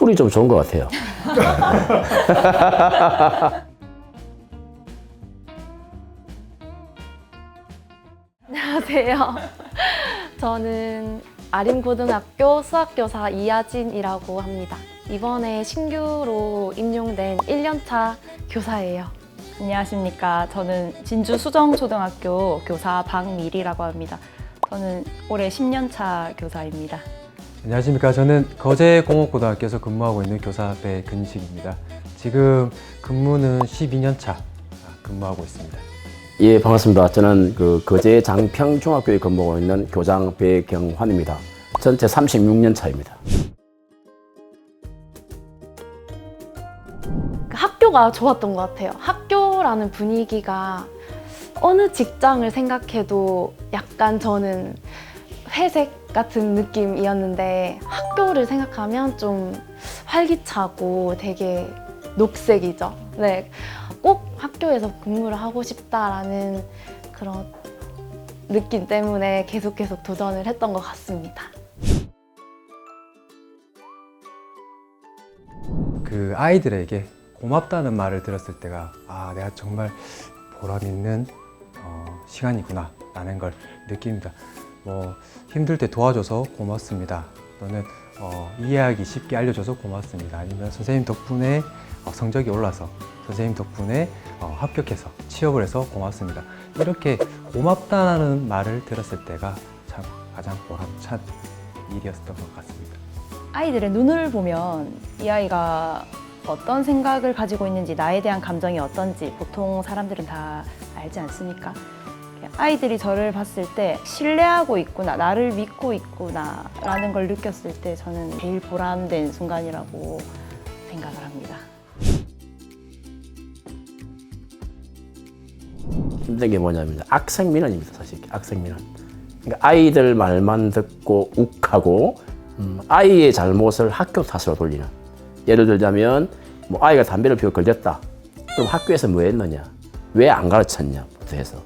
꿀이 좀 좋은 것 같아요. 안녕하세요. 저는 아림고등학교 수학교사 이하진이라고 합니다. 이번에 신규로 임용된 1년차 교사예요. 안녕하십니까. 저는 진주 수정초등학교 교사 박미리라고 합니다. 저는 올해 10년차 교사입니다. 안녕하십니까. 저는 거제공업고등학교에서 근무하고 있는 교사 배근식입니다. 지금 근무는 12년 차 근무하고 있습니다. 예, 반갑습니다. 저는 거제 장평중학교에 근무하고 있는 교장 배경환입니다. 전체 36년 차입니다. 학교가 좋았던 것 같아요. 학교라는 분위기가 어느 직장을 생각해도 약간 저는 회색 같은 느낌이었는데 학교를 생각하면 좀 활기차고 되게 녹색이죠. 네, 꼭 학교에서 근무를 하고 싶다라는 그런 느낌 때문에 계속 도전을 했던 것 같습니다. 그 아이들에게 고맙다는 말을 들었을 때가 내가 정말 보람 있는 시간이구나 라는 걸 느낍니다. 뭐 힘들 때 도와줘서 고맙습니다. 또는 이해하기 쉽게 알려줘서 고맙습니다. 아니면 선생님 덕분에 성적이 올라서 선생님 덕분에 합격해서 취업을 해서 고맙습니다. 이렇게 고맙다는 말을 들었을 때가 참 가장 보람찬 일이었던 것 같습니다. 아이들의 눈을 보면 이 아이가 어떤 생각을 가지고 있는지, 나에 대한 감정이 어떤지 보통 사람들은 다 알지 않습니까? 아이들이 저를 봤을 때 신뢰하고 있구나, 나를 믿고 있구나 라는 걸 느꼈을 때 저는 제일 보람된 순간이라고 생각을 합니다. 힘든 게 뭐냐면 악생민원입니다. 사실 악생민원. 그러니까 아이들 말만 듣고 욱하고 아이의 잘못을 학교 탓으로 돌리는. 예를 들자면 뭐 아이가 담배를 피워 걸렸다. 그럼 학교에서 뭐 했느냐? 왜 안 가르쳤냐? 부터 해서.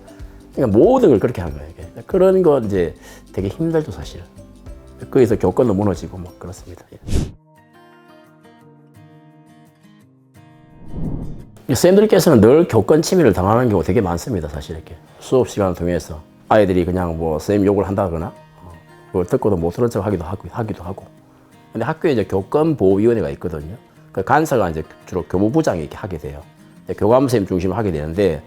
그러니까 모든 걸 그렇게 한 거예요. 그런 거 이제 되게 힘들죠, 사실. 거기서 교권도 무너지고 뭐 그렇습니다. 선생님들께서는 늘 교권 침해를 당하는 경우 되게 많습니다, 사실 이렇게. 수업 시간을 통해서 아이들이 그냥 뭐 선생님 욕을 한다거나 그걸 듣고도 못 들은 척 하기도 하고. 근데 학교에 이제 교권보호위원회가 있거든요. 그 간사가 이제 주로 교무부장이 이렇게 하게 돼요. 교감 선생님 중심으로 하게 되는데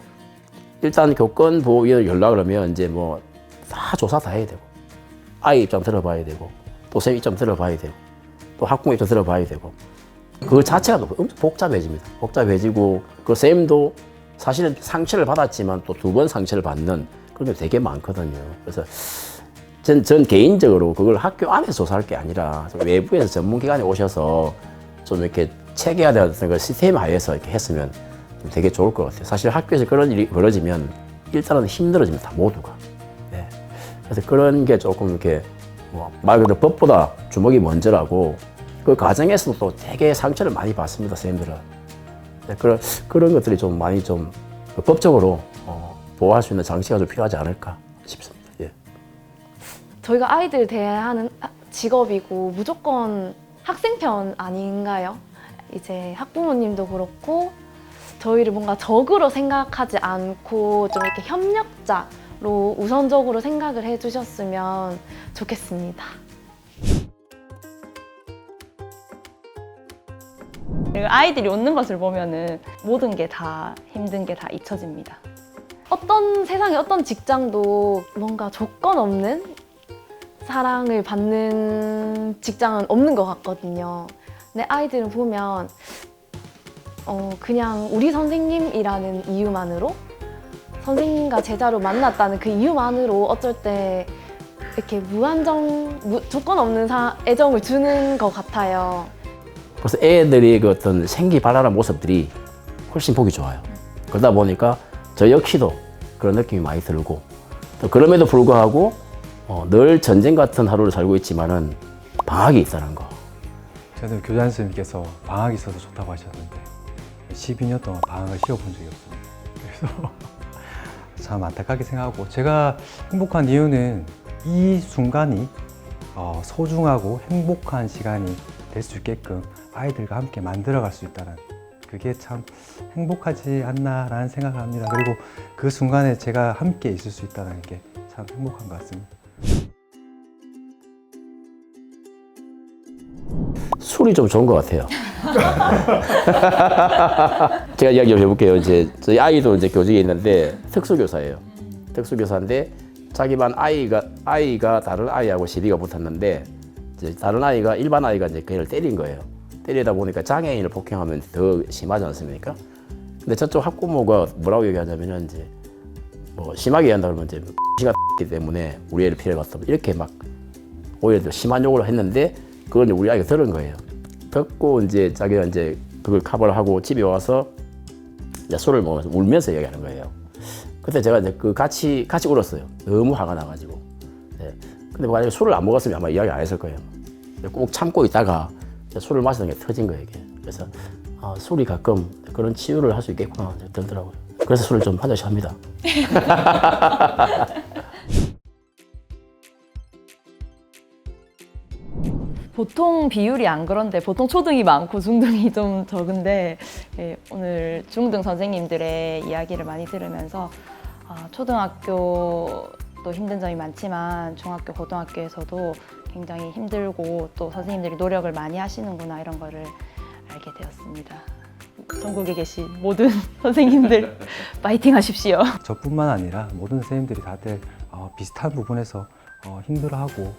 일단 교권보호위원회 연락을 하면 이제 뭐 다 조사 다 해야 되고 아이 입장 들어봐야 되고 또 선생님 입장 들어봐야 되고 또 학부모 입장 들어봐야 되고 그 자체가 엄청 복잡해집니다. 복잡해지고 그 선생님도 사실은 상처를 받았지만 또 두 번 상처를 받는 그런 게 되게 많거든요. 그래서 전 개인적으로 그걸 학교 안에서 조사할 게 아니라 외부에서 전문기관에 오셔서 좀 이렇게 체계화되었던 걸 시스템 하에서 이렇게 했으면 좀 되게 좋을 것 같아요. 사실 학교에서 그런 일이 벌어지면 일단은 힘들어집니다, 모두가. 네. 그래서 그런 게 조금 이렇게 말 그대로 법보다 주먹이 먼저라고 그 과정에서도 또 되게 상처를 많이 받습니다, 선생님들은. 네, 그런 것들이 좀 많이 좀 법적으로 보호할 수 있는 장치가 좀 필요하지 않을까 싶습니다. 예. 저희가 아이들 대하는 직업이고 무조건 학생편 아닌가요? 이제 학부모님도 그렇고 저희를 뭔가 적으로 생각하지 않고 좀 이렇게 협력자로 우선적으로 생각을 해주셨으면 좋겠습니다. 그리고 아이들이 웃는 것을 보면은 모든 게 다 힘든 게 다 잊혀집니다. 어떤 세상에 어떤 직장도 뭔가 조건 없는 사랑을 받는 직장은 없는 것 같거든요. 근데 아이들은 보면 그냥 우리 선생님이라는 이유만으로 선생님과 제자로 만났다는 그 이유만으로 어쩔 때 이렇게 조건 없는 애정을 주는 것 같아요. 그래서 애들이 그 어떤 생기발랄한 모습들이 훨씬 보기 좋아요. 그러다 보니까 저 역시도 그런 느낌이 많이 들고 또 그럼에도 불구하고 늘 전쟁 같은 하루를 살고 있지만은 방학이 있다는 거. 저는 교장 선생님께서 방학이 있어서 좋다고 하셨는데 12년 동안 방학을 쉬어본 적이 없습니다. 그래서 참 안타깝게 생각하고 제가 행복한 이유는 이 순간이 소중하고 행복한 시간이 될 수 있게끔 아이들과 함께 만들어갈 수 있다는 그게 참 행복하지 않나라는 생각을 합니다. 그리고 그 순간에 제가 함께 있을 수 있다는 게 참 행복한 것 같습니다. 술이 좀 좋은 것 같아요. 제가 이야기 좀 해볼게요. 이제 저희 아이도 이제 교직에 있는데 특수교사예요. 특수교사인데 자기 반 아이가 다른 아이하고 시비가 붙었는데 이제 다른 아이가 일반 아이가 이제 걔를 때린 거예요. 때리다 보니까 장애인을 폭행하면 더 심하지 않습니까? 근데 저쪽 학부모가 뭐라고 얘기하냐면은 이제 뭐 심하게 얘기한다 그러면 이제 X가 X기 때문에 우리 애를 피해갔어. 이렇게 막 오히려 더 심한 욕을 했는데 그걸 이제 우리 아이가 들은 거예요. 듣고 이제 자기가 이제 그걸 커버를 하고 집에 와서 이제 술을 먹으면서 울면서 얘기하는 거예요. 그때 제가 이제 같이 울었어요. 너무 화가 나가지고. 네. 근데 만약에 술을 안 먹었으면 아마 이야기 안 했을 거예요. 꼭 참고 있다가 술을 마시는 게 터진 거예요, 이게. 그래서 술이 가끔 그런 치유를 할 수 있겠구나 들더라고요. 그래서 술을 좀 한 잔씩 합니다. 보통 비율이 안 그런데 보통 초등이 많고 중등이 좀 적은데 예, 오늘 중등 선생님들의 이야기를 많이 들으면서 초등학교도 힘든 점이 많지만 중학교, 고등학교에서도 굉장히 힘들고 또 선생님들이 노력을 많이 하시는구나 이런 거를 알게 되었습니다. 전국에 계신 모든 선생님들 파이팅 하십시오. 저뿐만 아니라 모든 선생님들이 다들 비슷한 부분에서 힘들어하고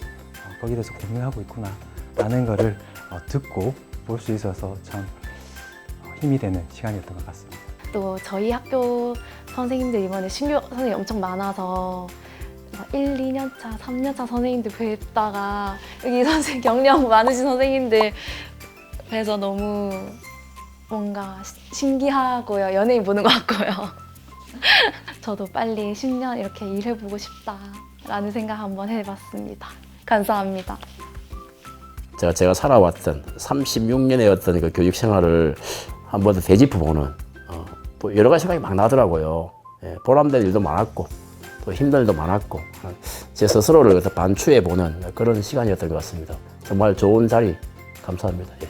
거기에 대해서 고민하고 있구나 라는 거를 듣고 볼 수 있어서 참 힘이 되는 시간이었던 것 같습니다. 또 저희 학교 선생님들 이번에 신규 선생님이 엄청 많아서 1, 2년차, 3년차 선생님들 뵙다가 여기 선생님 경력 많으신 선생님들 뵈서 너무 뭔가 신기하고요. 연예인 보는 것 같고요. 저도 빨리 10년 이렇게 일해보고 싶다라는 생각 한번 해봤습니다. 감사합니다. 제가 살아왔던 36년의 어떤 그 교육 생활을 한 번 더 되짚어보는 또 여러 가지 생각이 막 나더라고요. 예, 보람된 일도 많았고 또 힘든 일도 많았고 제 스스로를 반추해보는 그런 시간이었던 것 같습니다. 정말 좋은 자리 감사합니다. 예.